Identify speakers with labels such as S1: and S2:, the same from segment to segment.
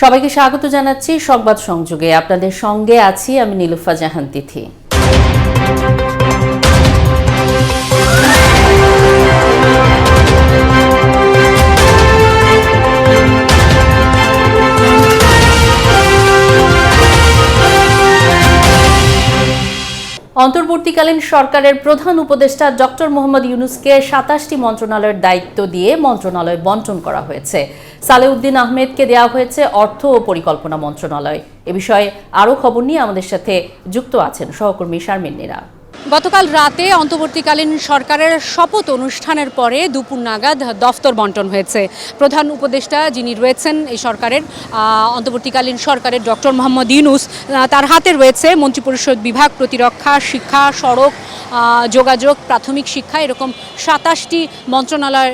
S1: সবাইকে স্বাগত জানাচ্ছি সংবাদ সংযোগে। আপনাদের সঙ্গে আছি আমি নীলুফা জাহান তিথি। অন্তর্বর্তীকালীন সরকারের প্রধান উপদেষ্টা ডক্টর মোহাম্মদ ইউনূসকে ২৭টি মন্ত্রণালয়ের দায়িত্ব দিয়ে মন্ত্রণালয় বণ্টন করা হয়েছে। সালেউদ্দিন আহমেদকে দেওয়া হয়েছে অর্থ ও পরিকল্পনা মন্ত্রণালয়। এ বিষয়ে আরও খবর নিয়ে আমাদের সাথে যুক্ত আছেন সহকর্মী শারমিন নীরা।
S2: গতকাল রাতে অন্তর্বর্তীকালীন সরকারের শপথ অনুষ্ঠানের পরে দুপুর নাগাদ দফতর বণ্টন হয়েছে। প্রধান উপদেষ্টা যিনি রয়েছেন এই সরকারের অন্তর্বর্তীকালীন সরকারের ডক্টর মোহাম্মদ ইউনূস, তার হাতে রয়েছে মন্ত্রিপরিষদ বিভাগ, প্রতিরক্ষা, শিক্ষা, সড়ক, যোগাযোগ, প্রাথমিক শিক্ষা, এরকম ২৭টি মন্ত্রণালয়ের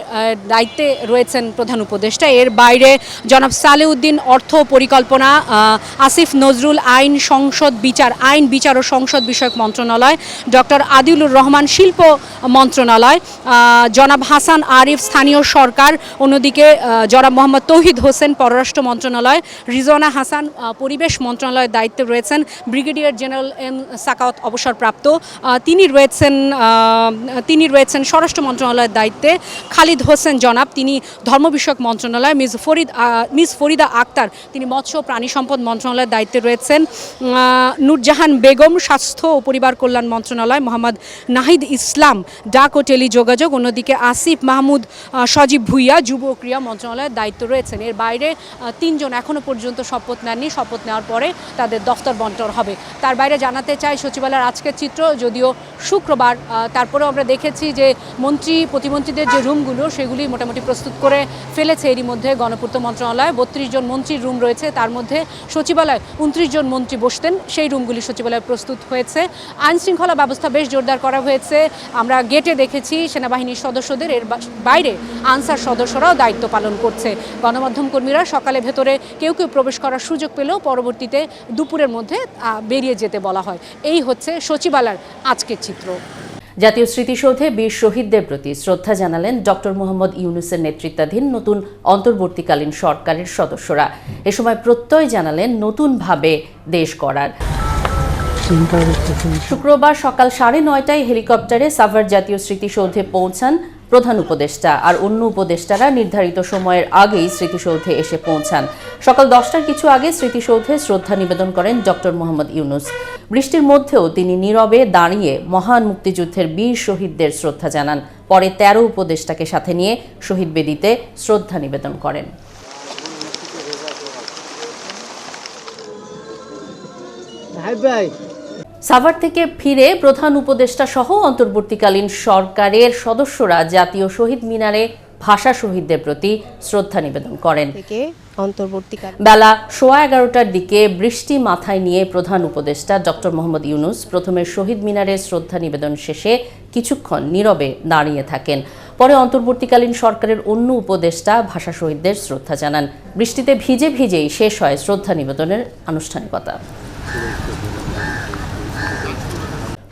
S2: দায়িত্বে রয়েছেন প্রধান উপদেষ্টা। এর বাইরে জনাব সালেউদ্দিন অর্থ পরিকল্পনা, আসিফ নজরুল আইন সংসদ বিচার, আইন বিচার ও সংসদ বিষয়ক মন্ত্রণালয়, ডক্টর আদিলুর রহমান শিল্প মন্ত্রণালয়, জনাব হাসান আরিফ স্থানীয় সরকার, অন্যদিকে জনাব মোহাম্মদ তৌহিদ হোসেন পররাষ্ট্র মন্ত্রণালয়, রিজওয়ানা হাসান পরিবেশ মন্ত্রণালয়ের দায়িত্বে রয়েছেন, ব্রিগেডিয়ার জেনারেল এম সাকাওয়াত অবসরপ্রাপ্ত তিনি রয়েছেন স্বরাষ্ট্র মন্ত্রণালয়ের দায়িত্বে, খালিদ হোসেন জনাব তিনি ধর্ম বিষয়ক মন্ত্রণালয়, মিস ফরিদা আক্তার তিনি মৎস্য প্রাণী সম্পদ মন্ত্রণালয়ের দায়িত্বে রয়েছেন, নূরজাহান বেগম স্বাস্থ্য ও পরিবার কল্যাণ মন্ত্রণালয়, মোহাম্মদ নাহিদ ইসলাম ডাক ও টেলিযোগাযোগ, অন্যদিকে আসিফ মাহমুদ সজীব ভুইয়া যুব ক্রীড়া মন্ত্রণালয়ের দায়িত্ব রয়েছেন। এর বাইরে তিনজন এখনও পর্যন্ত শপথ নেননি। শপথ নেওয়ার পরে তাদের দফতর বণ্টন হবে। তার বাইরে জানাতে চাই সচিবালয়ের আজকের চিত্র, যদিও শুক্রবার, তারপরেও আমরা দেখেছি যে মন্ত্রী প্রতিমন্ত্রীদের যে রুমগুলো সেগুলি মোটামুটি প্রস্তুত করে ফেলেছে। এরই মধ্যে গণপূর্ত মন্ত্রণালয় ৩২ জন মন্ত্রীর রুম রয়েছে, তার মধ্যে সচিবালয় ২৯ জন মন্ত্রী বসতেন, সেই রুমগুলি সচিবালয়ে প্রস্তুত হয়েছে। আইন শৃঙ্খলা ব্যবস্থা বেশ জোরদার করা হয়েছে। আমরা গেটে দেখেছি সেনাবাহিনীর সদস্যদের, এর বাইরে আনসার সদস্যরাও দায়িত্ব পালন করছে। গণমাধ্যম কর্মীরা সকালে ভেতরে কেউ কেউ প্রবেশ করার সুযোগ পেলেও পরবর্তীতে দুপুরের মধ্যে বেরিয়ে যেতে বলা হয়। এই হচ্ছে সচিবালয়ের আজকের চিত্র।
S1: জাতীয় স্মৃতিসৌধে বীর শহীদদের প্রতি শ্রদ্ধা জানালেন ডক্টর মোহাম্মদ ইউনূসের নেতৃত্বাধীন নতুন অন্তর্বর্তীকালীন সরকারের সদস্যরা। এ সময় প্রত্যয় জানালেন নতুনভাবে দেশ গড়ার। শুক্রবার সকাল ৯:৩০টায় হেলিকপ্টারে সাভার জাতীয় স্মৃতিসৌধে পৌঁছান প্রধান উপদেষ্টা, আর অন্য উপদেষ্টারা নির্ধারিত সময়ের আগেই স্মৃতিসৌধে এসে পৌঁছান। সকাল ১০টার কিছু আগে স্মৃতিসৌধে শ্রদ্ধা নিবেদন করেন ডক্টর মোহাম্মদ ইউনূস। বৃষ্টির মধ্যেও তিনি নীরবে দাঁড়িয়ে মহান মুক্তিযুদ্ধের বীর শহীদদের শ্রদ্ধা জানান। পরে ১৩ উপদেষ্টাকে সাথে নিয়ে শহীদ বেদিতে শ্রদ্ধা নিবেদন করেন। সাভার থেকে ফিরে প্রধান উপদেষ্টা সহ অন্তর্বর্তীকালীন সরকারের সদস্যরা জাতীয় শহীদ মিনারে ভাষা শহীদদের প্রতি শ্রদ্ধা নিবেদন করেন। বেলা 11:15টার দিকে বৃষ্টি মাথায় নিয়ে প্রধান উপদেষ্টা ডক্টর মোহাম্মদ ইউনূস প্রথমে শহীদ মিনারে শ্রদ্ধা নিবেদন শেষে কিছুক্ষণ নীরবে দাঁড়িয়ে থাকেন। পরে অন্তর্বর্তীকালীন সরকারের অন্য উপদেষ্টা ভাষা শহীদদের শ্রদ্ধা জানান। বৃষ্টিতে ভিজে ভিজেই শেষ হয় শ্রদ্ধা নিবেদনের আনুষ্ঠানিকতা।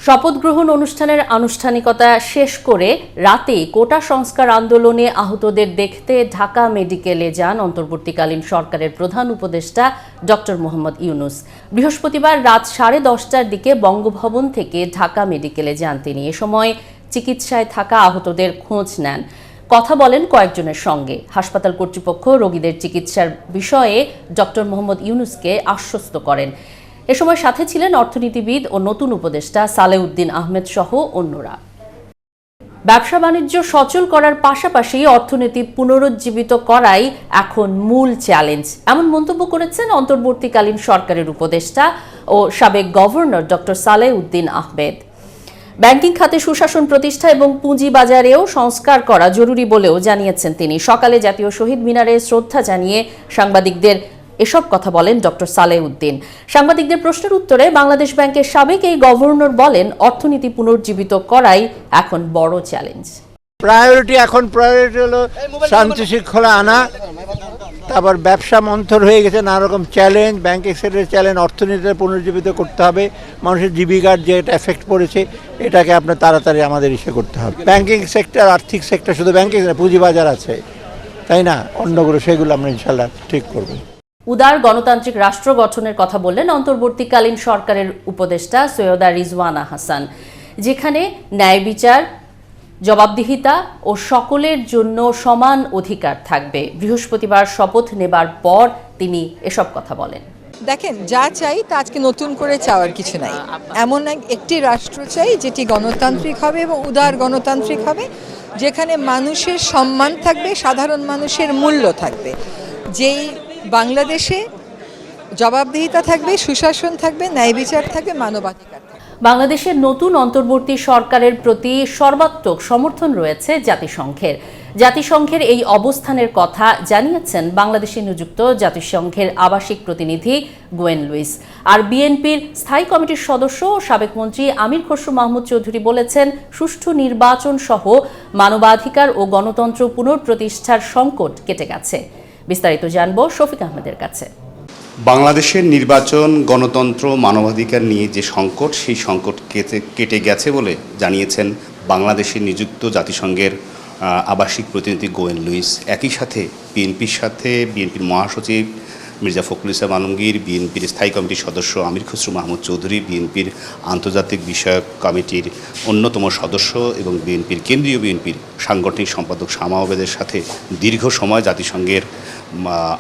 S1: শপথ গ্রহণ অনুষ্ঠানের আনুষ্ঠানিকতা শেষ করে রাতেই কোটা সংস্কার আন্দোলনে আহতদের দেখতে ঢাকা মেডিকেলে যান অন্তর্বর্তীকালীন সরকারের প্রধান উপদেষ্টা ডক্টর মোহাম্মদ ইউনূস। বৃহস্পতিবার রাত 10:30টার দিকে বঙ্গভবন থেকে ঢাকা মেডিকেলে যান তিনি। এ সময় চিকিৎসায় থাকা আহতদের খোঁজ নেন, কথা বলেন কয়েকজনের সঙ্গে। হাসপাতাল কর্তৃপক্ষ রোগীদের চিকিৎসার বিষয়ে ডক্টর মোহাম্মদ ইউনূসকে আশ্বস্ত করেন। এ সময় সাথে ছিলেন অর্থনীতিবিদ ও নতুন উপদেষ্টা সালেউদ্দিন আহমেদ সহ অন্যরা। ব্যবসা বাণিজ্য সচল করার পাশাপাশি অর্থনীতি পুনরুজ্জীবিত করাই এখন মূল চ্যালেঞ্জ, এমন মন্তব্য করেছেন অন্তর্বর্তীকালীন সরকারের উপদেষ্টা ও সাবেক governor doctor Salehuddin Ahmed. Banking খাতে সুশাসন প্রতিষ্ঠা এবং পুঁজি বাজারেও সংস্কার করা জরুরি বলেও জানিয়েছেন তিনি। সকালে জাতীয় শহীদ মিনারে শ্রদ্ধা জানিয়ে সাংবাদিকদের এসব কথা বলেন ডক্টর সালেউদ্দিন। সাংবাদিকদের প্রশ্নের উত্তরে বাংলাদেশ ব্যাংকের সাবেক এই গভর্নর বলেন, অর্থনীতি পুনর্জীবিত করাই এখন বড় চ্যালেঞ্জ।
S3: প্রায়োরিটি হলো শান্তি শৃঙ্খলা আনা, তারপর ব্যবসা মন্থর হয়ে গেছে, নানা রকম চ্যালেঞ্জ, ব্যাংকিং সেক্টরের চ্যালেঞ্জ, অর্থনীতিতে পুনর্জীবিত করতে হবে। মানুষের জীবিকার যে এফেক্ট পড়েছে এটাকে আপনার তাড়াতাড়ি আমাদের করতে হবে। ব্যাংকিং সেক্টর, আর্থিক সেক্টর, শুধু ব্যাংকিং পুঁজিবাজার আছে, তাই না, অন্যগুলো সেগুলো আমরা ইনশাল্লাহ ঠিক করবো।
S1: উদার গণতান্ত্রিক রাষ্ট্র গঠনের কথা বললেন অন্তর্বর্তীকালীন সরকারের উপদেষ্টা সৈয়দা রিজওয়ানা হাসান, যেখানে ন্যায় বিচার, জবাবদিহিতা ও সকলের জন্য সমান অধিকার থাকবে। বৃহস্পতিবার শপথ নেবার পর তিনি এসব কথা বলেন।
S4: দেখেন, যা চাই তা আজকে নতুন করে চাওয়ার কিছু নাই। এমন একটি রাষ্ট্র চাই যেটি গণতান্ত্রিক হবে এবং উদার গণতান্ত্রিক হবে, যেখানে মানুষের সম্মান থাকবে, সাধারণ মানুষের মূল্য থাকবে, যেই বাংলাদেশে জবাবদিহিতা থাকবে, সুশাসন থাকবে, ন্যায় বিচার থাকবে, মানবাধিকার থাকবে।
S1: বাংলাদেশের নতুন অন্তর্বর্তী সরকারের প্রতি সর্বাত্মক সমর্থন রয়েছে জাতিসংঘের। জাতিসংঘের এই অবস্থানের কথা জানিয়েছেন বাংলাদেশে নিযুক্ত জাতিসংঘের আবাসিক প্রতিনিধি গোয়েন লুইস। আর বিএনপির স্থায়ী কমিটির সদস্য ও সাবেক মন্ত্রী আমির খসরু মাহমুদ চৌধুরী বলেছেন, সুষ্ঠু নির্বাচন সহ মানবাধিকার ও গণতন্ত্র পুনঃপ্রতিষ্ঠার সংকট কেটে গেছে। বিস্তারিত জানব শফিক আহমেদের কাছে।
S5: বাংলাদেশের নির্বাচন, গণতন্ত্র, মানবাধিকার নিয়ে যে সংকট, সেই সংকট কেটে গেছে বলে জানিয়েছেন বাংলাদেশে নিযুক্ত জাতিসংঘের আবাসিক প্রতিনিধি গোয়েন লুইস। একই সাথে বিএনপির মহাসচিব মির্জা ফখরুল ইসলাম আলমগীর, বিএনপির স্থায়ী কমিটির সদস্য আমির খসরু মাহমুদ চৌধুরী, বিএনপির আন্তর্জাতিক বিষয়ক কমিটির অন্যতম সদস্য এবং কেন্দ্রীয় বিএনপির সাংগঠনিক সম্পাদক শামা ওবেদের সাথে দীর্ঘ সময় জাতিসংঘের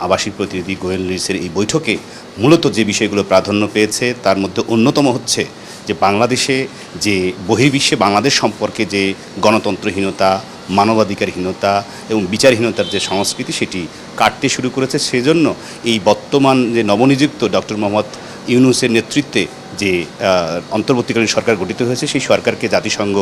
S5: আবাসিক প্রতিনিধি গোয়েন লুইসের এই বৈঠকে মূলত যে বিষয়গুলো প্রাধান্য পেয়েছে তার মধ্যে অন্যতম হচ্ছে যে বাংলাদেশে যে বহির্বিশ্বে বাংলাদেশ সম্পর্কে যে গণতন্ত্রহীনতা, মানবাধিকারহীনতা এবং বিচারহীনতার যে সংস্কৃতি, সেটি কাটতে শুরু করেছে। সেজন্য এই বর্তমান যে নবনিযুক্ত ডক্টর মোহাম্মদ ইউনূসের নেতৃত্বে যে অন্তর্বর্তীকালীন সরকার গঠিত হয়েছে, সেই সরকারকে জাতিসংঘ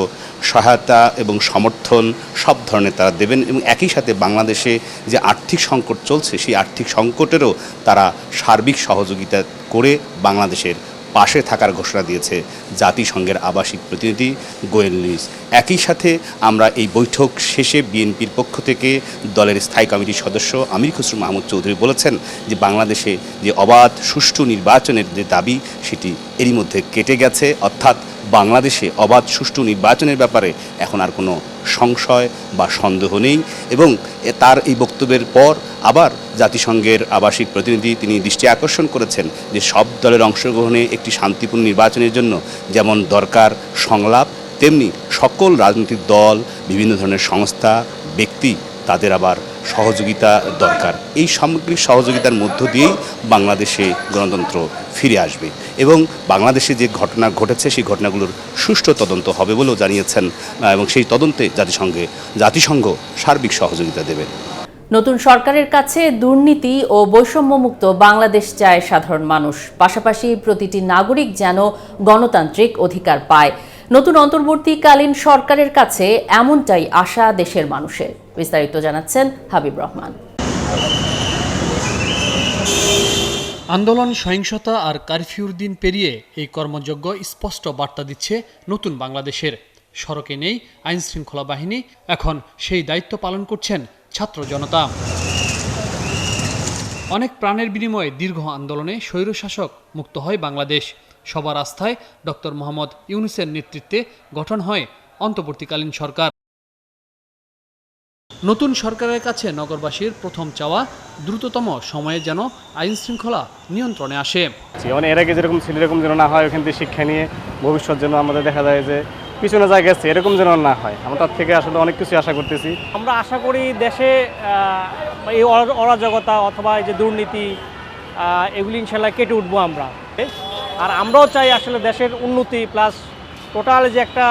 S5: সহায়তা এবং সমর্থন সব ধরনের তারা দেবেন এবং একই সাথে বাংলাদেশে যে আর্থিক সংকট চলছে, সেই আর্থিক সংকটেরও তারা সার্বিক সহযোগিতা করে বাংলাদেশের পাশে থাকার ঘোষণা দিয়েছে জাতিসংঘের আবাসিক প্রতিনিধি গোয়েন লুইস। একই সাথে আমরা এই বৈঠক শেষে বিএনপির পক্ষ থেকে দলের স্থায়ী কমিটির সদস্য আমির খসরু মাহমুদ চৌধুরী বলেছেন যে বাংলাদেশে যে অবাধ সুষ্ঠু নির্বাচনের যে দাবি, সেটি এরই মধ্যে কেটে গেছে। অর্থাৎ বাংলাদেশে অবাধ সুষ্ঠু নির্বাচনের ব্যাপারে এখন আর কোনো সংশয় বা সন্দেহ নেই। এবং তার এই বক্তব্যের পর আবার জাতিসংঘের আবাসিক প্রতিনিধি তিনি দৃষ্টি আকর্ষণ করেছেন যে সব দলের অংশগ্রহণে একটি শান্তিপূর্ণ নির্বাচনের জন্য যেমন দরকার সংলাপ, তেমনি সকল রাজনৈতিক দল, বিভিন্ন ধরনের সংস্থা, ব্যক্তি, তাদের আবার সহযোগিতা দরকার। এই সামগ্রিক সহযোগিতার মধ্য দিয়েই বাংলাদেশে গণতন্ত্র ফিরে আসবে এবং বাংলাদেশে যে ঘটনা ঘটেছে সেই ঘটনাগুলোর সুষ্ঠু তদন্ত হবে বলেও জানিয়েছেন এবং সেই তদন্তে জাতিসংঘ সার্বিক সহযোগিতা দেবে।
S1: নতুন সরকারের কাছে দুর্নীতি ও বৈষম্যমুক্ত বাংলাদেশ চায় সাধারণ মানুষ। পাশাপাশি প্রতিটি নাগরিক যেন গণতান্ত্রিক অধিকার পায়। নতুন অন্তর্বর্তীকালীন সরকারের কাছে এমনটাই আশা দেশের মানুষের। বিস্তারিত জানাচ্ছেন হাবিব রহমান।
S6: আন্দোলন, সহিংসতা আর কারফিউর দিন পেরিয়ে এই কর্মযজ্ঞ স্পষ্ট বার্তা দিচ্ছে নতুন বাংলাদেশের। সড়কে নেই আইনশৃঙ্খলা বাহিনী, এখন সেই দায়িত্ব পালন করছেন ছাত্র জনতা। অনেক প্রাণের বিনিময়ে দীর্ঘ আন্দোলনে স্বৈরশাসক মুক্ত হয় বাংলাদেশ। সবার আস্থায় ডক্টর মোহাম্মদ ইউনূসের নেতৃত্বে গঠন হয় অন্তর্বর্তীকালীন সরকার। নতুন সরকারের কাছে নগরবাসীর প্রথম চাওয়া দ্রুততম সময়ে যেন আইন শৃঙ্খলা নিয়ন্ত্রণে আসে।
S7: এর আগে যেরকম ছিল এরকম যেন না হয়, ওখান থেকে শিক্ষা নিয়ে ভবিষ্যৎ যেন আমাদের দেখা যায় যে পিছনে যা গেছে এরকম যেন না হয়। আমরা তার থেকে আসলে অনেক কিছু আশা করতেছি।
S8: আমরা আশা করি দেশে এই অরাজকতা অথবা এই যে দুর্নীতি এগুলি ইনশাল্লাহ কেটে উঠবো আমরা। আর আমরাও চাই আসলে দেশের উন্নতি প্লাস টোটাল যে একটা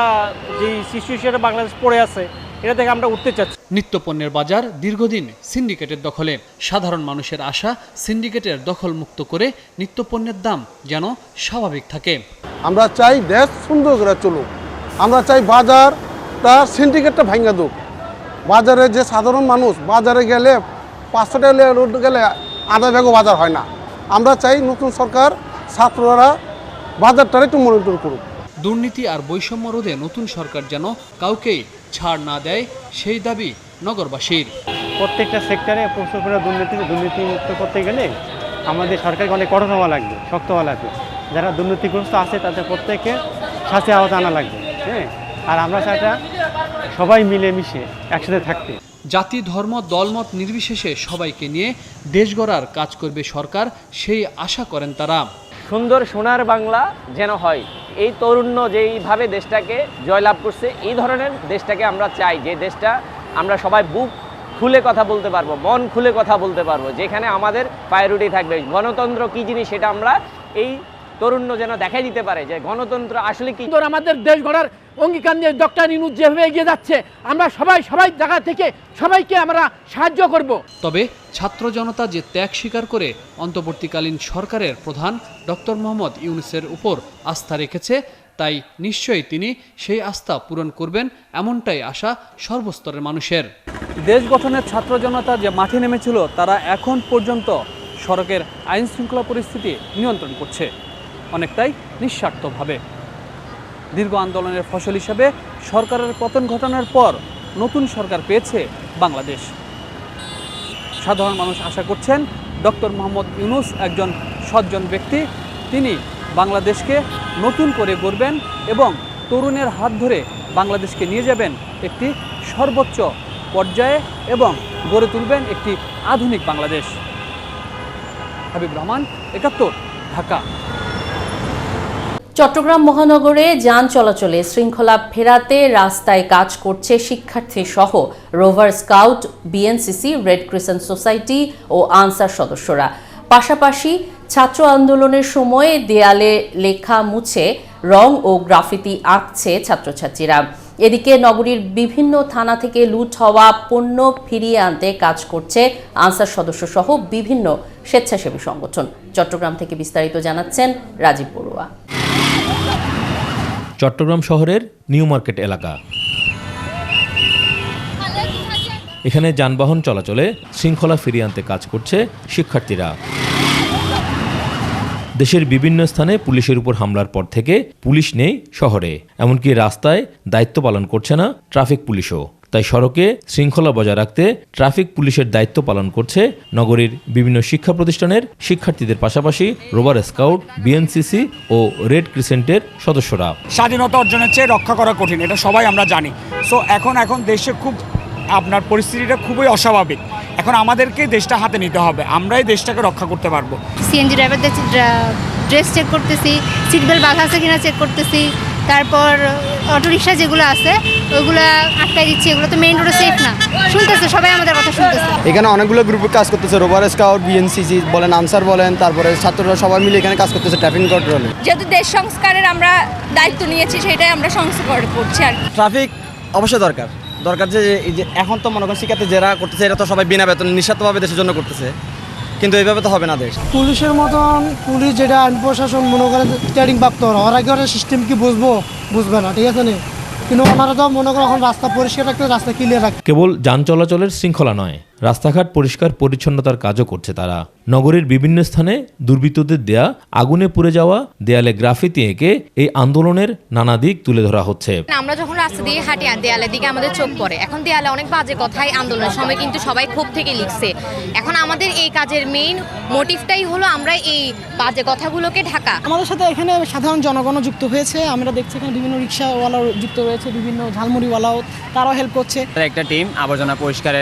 S8: যে সিচুয়েশনে বাংলাদেশ পড়ে আছে এটা থেকে আমরা উঠতে চাচ্ছি।
S6: নিত্যপণ্যের বাজার দীর্ঘদিন সিন্ডিকেটের দখলে। সাধারণ মানুষের আশা সিন্ডিকেটের দখল মুক্ত করে নিত্যপণ্যের দাম যেন স্বাভাবিক থাকে।
S9: আমরা চাই দেশ সুন্দর করে চলুক। আমরা চাই বাজারটা সিন্ডিকেটটা ভাঙা দুক। বাজারে যে সাধারণ মানুষ বাজারে গেলে 500 টাকা গেলে আধা ব্যাগও বাজার হয় না। আমরা চাই নতুন সরকার ছাত্ররা বাজারটা একটু মনিটর করুক।
S6: দুর্নীতি আর বৈষম্য রোধে নতুন সরকার যেন কাউকেই ছাড় না দেয়, সেই দাবি নগরবাসীর।
S8: প্রত্যেকটা সেক্টরে প্রচুর করে দুর্নীতি মুক্ত করতে গেলে আমাদের সরকারকে অনেক কঠোর হওয়া লাগবে, শক্ত হওয়া লাগবে। যারা দুর্নীতিগ্রস্ত আছে তাদের প্রত্যেককে শাস্তি আওতা আনা লাগবে। হ্যাঁ, আর আমরা চাইটা সবাই মিলেমিশে একসাথে থাকতে।
S6: জাতি, ধর্ম, দলমত নির্বিশেষে সবাইকে নিয়ে দেশ গড়ার কাজ করবে সরকার, সেই আশা করেন তারা।
S10: সুন্দর সোনার বাংলা যেন হয়, এই তরুণ্য যেইভাবে দেশটাকে জয়লাভ করছে, এই ধরনের দেশটাকে আমরা চাই, যে দেশটা আমরা সবাই বুক খুলে কথা বলতে পারবো, মন খুলে কথা বলতে পারবো, যেখানে আমাদের প্রায়োরিটি থাকবে গণতন্ত্র কী জিনিস, সেটা আমরা এই তরুণ্য যেন দেখাই দিতে পারে যে গণতন্ত্র আসলে কি।
S11: আমাদের দেশ গড়ার অঙ্গীকার নিয়ে ডক্টর ইউনূস যেভাবে এগিয়ে যাচ্ছে, আমরা সবাই জায়গা থেকে সবাইকে আমরা সাহায্য করব।
S6: তবে ছাত্র জনতা যে ত্যাগ স্বীকার করে অন্তর্বর্তীকালীন সরকারের প্রধান ডক্টর মোহাম্মদ ইউনূসের উপর আস্থা রেখেছে, তাই নিশ্চয়ই তিনি সেই আস্থা পূরণ করবেন, এমনটাই আশা সর্বস্তরের মানুষের।
S12: দেশ গঠনের ছাত্র জনতা যে মাঠে নেমেছিল, তারা এখন পর্যন্ত সড়কের আইন শৃঙ্খলা পরিস্থিতি নিয়ন্ত্রণ করছে, অনেকটাই নিঃস্বার্থভাবে। দীর্ঘ আন্দোলনের ফসল হিসাবে সরকারের পতন ঘটানোর পর নতুন সরকার পেয়েছে বাংলাদেশ। সাধারণ মানুষ আশা করছেন ডক্টর মোহাম্মদ ইউনূস একজন সজ্জন ব্যক্তি, তিনি বাংলাদেশকে নতুন করে গড়বেন এবং তরুণের হাত ধরে বাংলাদেশকে নিয়ে যাবেন একটি সর্বোচ্চ পর্যায়ে এবং গড়ে তুলবেন একটি আধুনিক বাংলাদেশ। হাবিব রহমান, ৭১, ঢাকা।
S1: চট্টগ্রাম মহানগরে যান চলাচলে শৃঙ্খলা ফেরাতে রাস্তায় কাজ করছে শিক্ষার্থী সহ rover scout, BNCC, red crescent society ও আনসার সদস্যরা। পাশাপাশি ছাত্র আন্দোলনের সময় দেয়ালে লেখা মুছে রং ও গ্রাফিতি আঁকছে ছাত্রছাত্রীরা। এদিকে নগরীর বিভিন্ন থানা থেকে লুট হওয়া পণ্য ফিরিয়ে আনতে কাজ করছে আনসার সদস্য সহ বিভিন্ন স্বেচ্ছাসেবী সংগঠন। চট্টগ্রাম থেকে বিস্তারিত জানাচ্ছেন রাজীব বড়ুয়া।
S13: চট্টগ্রাম শহরের নিউ মার্কেট এলাকা, এখানে যানবাহন চলাচলে শৃঙ্খলা ফিরিয়ে আনতে কাজ করছে শিক্ষার্থীরা। দেশের বিভিন্ন স্থানে পুলিশের উপর হামলার পর থেকে পুলিশ নেই শহরে, এমনকি রাস্তায় দায়িত্ব পালন করছে না ট্রাফিক পুলিশও। তাই সড়কে শৃঙ্খলা বজায় রাখতে ট্রাফিক পুলিশের দায়িত্ব পালন করছে নগরীর বিভিন্ন শিক্ষা প্রতিষ্ঠানের শিক্ষার্থীদের পাশাপাশি রোভার স্কাউট, বিএনসিসি ও রেড ক্রিসেন্টের সদস্যরা।
S14: স্বাধীনতা অর্জনের চেয়ে রক্ষা করা কঠিন, এটা সবাই আমরা জানি। সো এখন দেশে খুব আপনার পরিস্থিতিটা খুবই অস্বাভাবিক। এখন আমাদেরকে দেশটা হাতে নিতে হবে, আমরাই দেশটাকে রক্ষা করতে পারবো।
S15: সিএনজি ড্রাইভারদের ড্রেস চেক করতেছি, সিট বেল্ট বাঁধা আছে কিনা চেক করতেছি, তারপর অটোরিকশা যেগুলো আছে ওইগুলো আটকাই দিচ্ছি, এগুলো তো মেইন রোডে সেফ না। শুনতেছে সবাই, আমাদের কথা শুনতেছে।
S16: এখানে অনেকগুলো গ্রুপে কাজ করতেছে, রোভার স্কাউট, বিএনসিসি বলেন, আনসার বলেন, তারপরে ছাত্ররা সবাই মিলে এখানে কাজ করতেছে ট্রাফিক কন্ট্রোলে।
S17: যেহেতু দেশ সংস্কারের আমরা দায়িত্ব নিয়েছি, সেটাই আমরা সংস্কার করছি। আর
S16: ট্রাফিক অবশ্যই দরকার যে এই যে এখন তো মনে করেন শিক্ষার্থী যারা করতেছে, এটা তো সবাই বিনা বেতন নিঃস্বার্থভাবে দেশের জন্য করতেছে, কিন্তু এইভাবে তো হবে না দেশ।
S18: পুলিশের মতন পুলিশ যেটা আইন প্রশাসন মনে করে ট্রেনিং প্রাপ্ত ওরা কি সিস্টেম কি বুঝবে না, ঠিক আছে না? কিন্তু ওনারা তো মনে করে এখন রাস্তা পরিষ্কার রাখতে, রাস্তা ক্লিয়ার রাখতে।
S13: কেবল যান চলাচলের শৃঙ্খলা নয়, রাস্তাঘাট পরিষ্কার পরিচ্ছন্নতার কাজও করছে তারা। নগরীর বিভিন্ন স্থানে দুর্বৃত্তদের দেয়া আগুনে পুড়ে যাওয়া দেয়ালে গ্রাফিতি এঁকে এই আন্দোলনের নানা দিক তুলে ধরা হচ্ছে।
S17: আমরা যখন রাস্তা দিয়ে হাঁটি আর দেয়ালের দিকে আমাদের চোখ পড়ে, এখন দেয়ালে অনেক বাজে কথাই আন্দোলনের সময় কিন্তু সবাই ক্ষোভ থেকে লিখছে। এখন আমাদের এই কাজের মেইন মোটিভটাই হলো আমরা এই বাজে কথাগুলোকে ঢাকা।
S18: আমাদের সাথে এখানে সাধারণ জনগণও যুক্ত হয়েছে, আমরা দেখছি এখানে বিভিন্ন রিক্সাওয়ালাও যুক্ত হয়েছে, বিভিন্ন ঝালমুড়িওয়ালাও তারাও হেল্প করছে।
S19: একটা টিম আবর্জনা পরিষ্কারে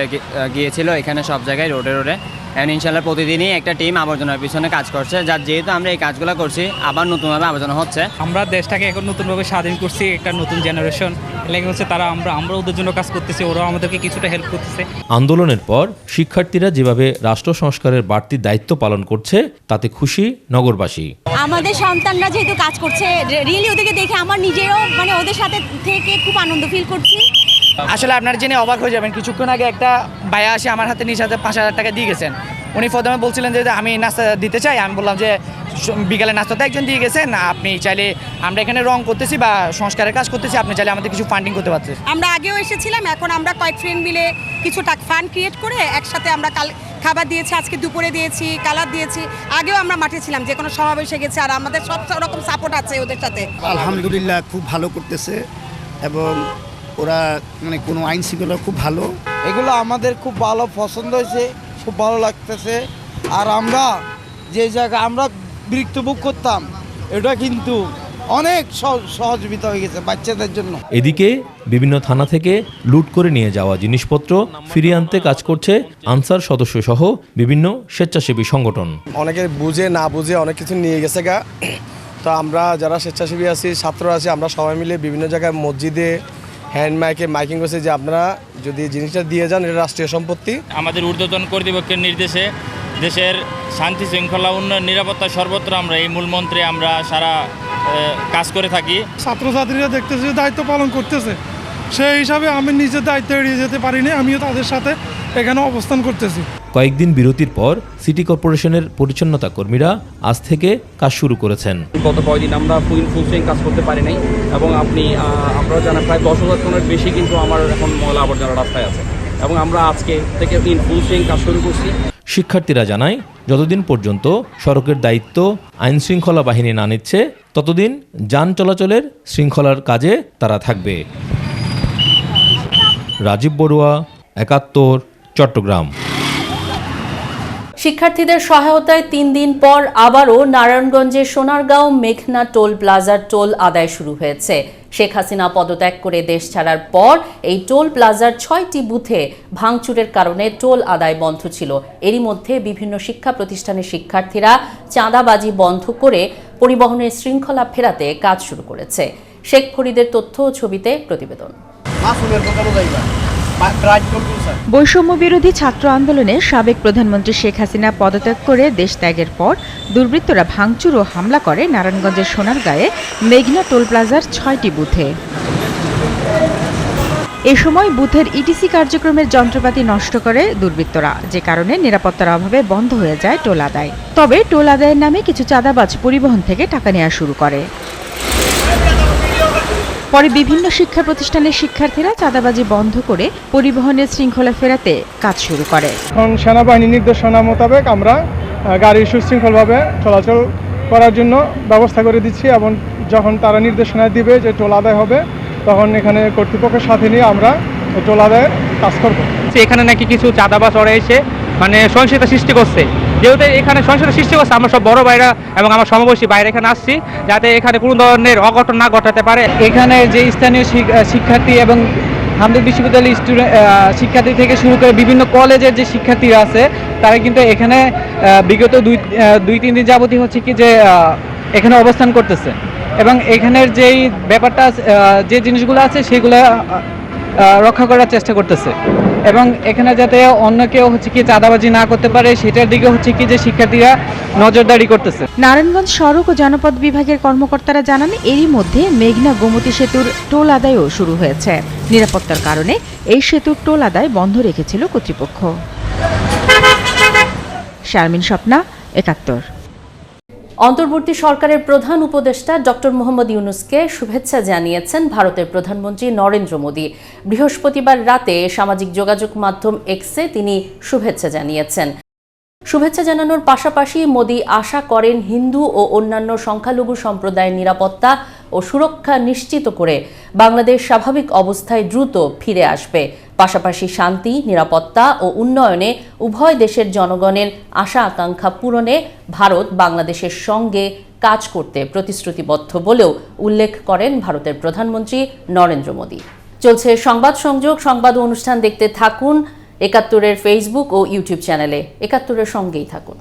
S19: গিয়েছিল এখানে সব জায়গায় রোডে এখন ইনশাল্লাহ প্রতিদিনই একটা টিম আবর্জনার পিছনে কাজ করছে, যার যেহেতু আমরা এই কাজগুলো করছি আবার নতুনভাবে আবর্জনা হচ্ছে।
S12: আমরা দেশটাকে এখন নতুনভাবে স্বাধীন করছি, একটা নতুন জেনারেশন লেগে হচ্ছে, তারা আমরা ওদের জন্য কাজ করতেছি, ওরাও আমাদেরকে কিছুটা হেল্প করতেছে।
S13: আন্দোলনের পর শিক্ষার্থীরা যেভাবে রাষ্ট্র সংস্কারের বাড়তি দায়িত্ব পালন করছে তাতে খুশি নগরবাসী।
S15: আমাদের সন্তানরা যেহেতু কাজ করছে, রিয়েলি ওদেরকে দেখে আমার নিজেরও ওদের সাথে থেকে খুব আনন্দ ফিল করছি।
S14: আসলে আপনারা জেনে অবাক হয়ে যাবেন, কিছুক্ষণ আগে একটা ভাইয়া আসে আমার হাতে নিজ হাতে 5,000 টাকা দিয়ে গেছেন। উনি প্রথমে বলছিলেন যে আমি নাস্তা দিতে চাই, আমি বললাম যে বিকালে নাস্তাতে একজন দিয়ে গেছেন, আপনি চাইলে আমরা এখানে রং করতেছি বা সংস্কারের কাজ করতেছি, আপনি চাইলে আমাদের কিছু ফান্ডিং করতে পারতেন।
S15: আমরা আগেও এসেছিলাম, এখন আমরা কয়েক ফ্রেন্ড মিলে কিছু ফান্ড ক্রিয়েট করে একসাথে আমরা খাবার দিয়েছি, আজকে দুপুরে দিয়েছি, কালার দিয়েছি, আগেও আমরা মাঠে ছিলাম, যে কোনো সমাবেশে গেছে, আর আমাদের সব রকম সাপোর্ট আছে ওদের সাথে।
S20: আলহামদুলিল্লাহ খুব ভালো করতেছে এবং ওরা কোনো আইন শৃঙ্খলা খুব ভালো।
S9: এগুলো আমাদের খুব ভালো পছন্দ হয়েছে, খুব ভালো লাগতেছে। আর আমরা যে জায়গায় আমরা বিরক্ত ভোগ করতাম, এটা কিন্তু অনেক সহযোগিতা হয়ে গেছে বাচ্চাদের জন্য।
S13: এদিকে বিভিন্ন থানা থেকে লুট করে নিয়ে যাওয়া জিনিসপত্র ফিরিয়ে আনতে কাজ করছে আনসার সদস্য সহ বিভিন্ন স্বেচ্ছাসেবী সংগঠন।
S21: অনেকে বুঝে না বুঝে অনেক কিছু নিয়ে গেছে গা, তো আমরা যারা স্বেচ্ছাসেবী আছি, ছাত্র আছি, আমরা সবাই মিলে বিভিন্ন জায়গায় মসজিদে হ্যান্ড মাইকিং করছে যে আপনারা যদি জিনিসটা দিয়ে যান, এটা রাষ্ট্রীয় সম্পত্তি।
S22: আমাদের ঊর্ধ্বতন কর্তৃপক্ষের নির্দেশে দেশের শান্তি শৃঙ্খলা উন্নয়ন নিরাপত্তা সর্বত্র আমরা এই মূল মন্ত্রে আমরা সারা কাজ করে থাকি।
S23: ছাত্রছাত্রীরা দেখতেছে দায়িত্ব পালন করতেছে, সেই হিসাবে আমি নিজের দায়িত্ব এড়িয়ে যেতে পারিনি, আমিও তাদের সাথে এখানে অবস্থান করতেছি।
S13: কয়েকদিন বিরতির পর সিটি কর্পোরেশনের পরিচ্ছন্নতা কর্মীরা আজ থেকে কাজ শুরু করেছেন।
S12: গত কয়েকদিন আমরা ফুল সুইং কাজ করতে পারি নাই এবং আপনারা জানেন প্রায় 10,000 টনের বেশি কিন্তু আমার এখন ময়লা আবর্জনা রাস্তায় আছে এবং আমরা আজকে থেকে ফুল সুইং কাজ শুরু করছি।
S13: শিক্ষার্থীরা জানায় যতদিন পর্যন্ত সড়কের দায়িত্ব আইন শৃঙ্খলা বাহিনী না নিচ্ছে ততদিন যান চলাচলের শৃঙ্খলার কাজে তারা থাকবে। রাজীব বড়ুয়া, ৭১, চট্টগ্রাম।
S1: শিক্ষার্থীদের সহায়তায় 3 দিন পর আবারও নারায়ণগঞ্জের সোনারগাঁও মেঘনা টোল প্লাজার টোল আদায় শুরু হয়েছে। শেখ হাসিনা পদত্যাগ করে দেশ ছাড়ার পর এই টোল প্লাজার 6টি বুথে ভাঙচুরের কারণে টোল আদায় বন্ধ ছিল। এরই মধ্যে বিভিন্ন শিক্ষা প্রতিষ্ঠানের শিক্ষার্থীরা চাঁদাবাজি বন্ধ করে পরিবহনের শৃঙ্খলা ফেরাতে কাজ শুরু করেছে। শেখ ফরিদের তথ্য ও ছবিতে প্রতিবেদন।
S24: বৈষম্য বিরোধী ছাত্র আন্দোলনে সাবেক প্রধানমন্ত্রী শেখ হাসিনা পদত্যাগ করে দেশ ত্যাগের পর দুর্বৃত্তরা ভাঙচুর ও হামলা করে নারায়ণগঞ্জের সোনারগাঁয়ে মেঘনা টোল প্লাজার 6টি বুথে। এ সময় বুথের ইটিসি কার্যক্রমের যন্ত্রপাতি নষ্ট করে দুর্বৃত্তরা, যে কারণে নিরাপত্তার অভাবে বন্ধ হয়ে যায় টোল আদায়। তবে টোল আদায়ের নামে কিছু চাঁদাবাজ পরিবহন থেকে টাকা নেওয়া শুরু করে। পরে বিভিন্ন শিক্ষা প্রতিষ্ঠানের শিক্ষার্থীরা চাঁদাবাজি বন্ধ করে পরিবহনের শৃঙ্খলা ফেরাতে কাজ শুরু করে।
S23: এখন সেনাবাহিনীর নির্দেশনা মোতাবেক আমরা গাড়ি সুশৃঙ্খলভাবে চলাচল করার জন্য ব্যবস্থা করে দিচ্ছি এবং যখন তারা নির্দেশনা দিবে যে টোল আদায় হবে তখন এখানে কর্তৃপক্ষের সাথে নিয়ে আমরা টোল আদায়ের কাজ করব।
S25: এখানে নাকি কিছু চাঁদাবাজ ওরা এসে সহিংসতা সৃষ্টি করছে, যেহেতু এখানে সহিংসতা সৃষ্টি করছে আমরা সব বড় ভাইরা এবং আমার সমবয়সী বাইরে এখানে আসছি যাতে এখানে কোনো ধরনের অঘটন না ঘটাতে পারে।
S26: এখানে যে স্থানীয় শিক্ষার্থী এবং হামদর্দ বিশ্ববিদ্যালয়ের শিক্ষার্থী থেকে শুরু করে বিভিন্ন কলেজের যে শিক্ষার্থীরা আছে তারা কিন্তু এখানে বিগত দুই তিন দিন যাবতীয় হচ্ছে কি যে এখানে অবস্থান করতেছে এবং এখানের যেই ব্যাপারটা যে জিনিসগুলো আছে সেগুলো রক্ষা করার চেষ্টা করতেছে এবং এখানে যাতে অন্য কেউ হচ্ছে কি চাঁদাবাজি না করতে পারে সেটার দিকে হচ্ছে কি যে শিক্ষার্থীরা নজরদারি করতেছে।
S24: নারায়ণগঞ্জ সড়ক ও জনপথ বিভাগের কর্মকর্তারা জানান এরই মধ্যে মেঘনা গোমতী সেতুর টোল আদায়ও শুরু হয়েছে। নিরাপত্তার কারণে এই সেতুর টোল আদায় বন্ধ রেখেছিল কর্তৃপক্ষ। শারমিন স্বপ্না, ৭১।
S1: অন্তর্বর্তী সরকারের প্রধান উপদেষ্টা ডক্টর মোহাম্মদ ইউনূসকে শুভেচ্ছা জানিয়েছেন ভারতের প্রধানমন্ত্রী নরেন্দ্র মোদী। বৃহস্পতিবার রাতে সামাজিক যোগাযোগ মাধ্যম এক্সে তিনি শুভেচ্ছা জানিয়েছেন। শুভেচ্ছা জানানোর পাশাপাশি মোদী আশা করেন হিন্দু ও অন্যান্য সংখ্যালঘু সম্প্রদায়ের নিরাপত্তা ও সুরক্ষা নিশ্চিত করে বাংলাদেশ স্বাভাবিক অবস্থায় দ্রুত ফিরে আসবে। পাশাপাশি শান্তি, নিরাপত্তা ও উন্নয়নে উভয় দেশের জনগণের আশা আকাঙ্ক্ষা পূরণে ভারত বাংলাদেশের সঙ্গে কাজ করতে প্রতিশ্রুতিবদ্ধ বলেও উল্লেখ করেন ভারতের প্রধানমন্ত্রী নরেন্দ্র মোদী। চলছে সংবাদ সংযোগ, সংবাদ অনুষ্ঠান দেখতে থাকুন ৭১-এর ফেসবুক ও ইউটিউব চ্যানেলে। ৭১-এর সঙ্গেই থাকুন।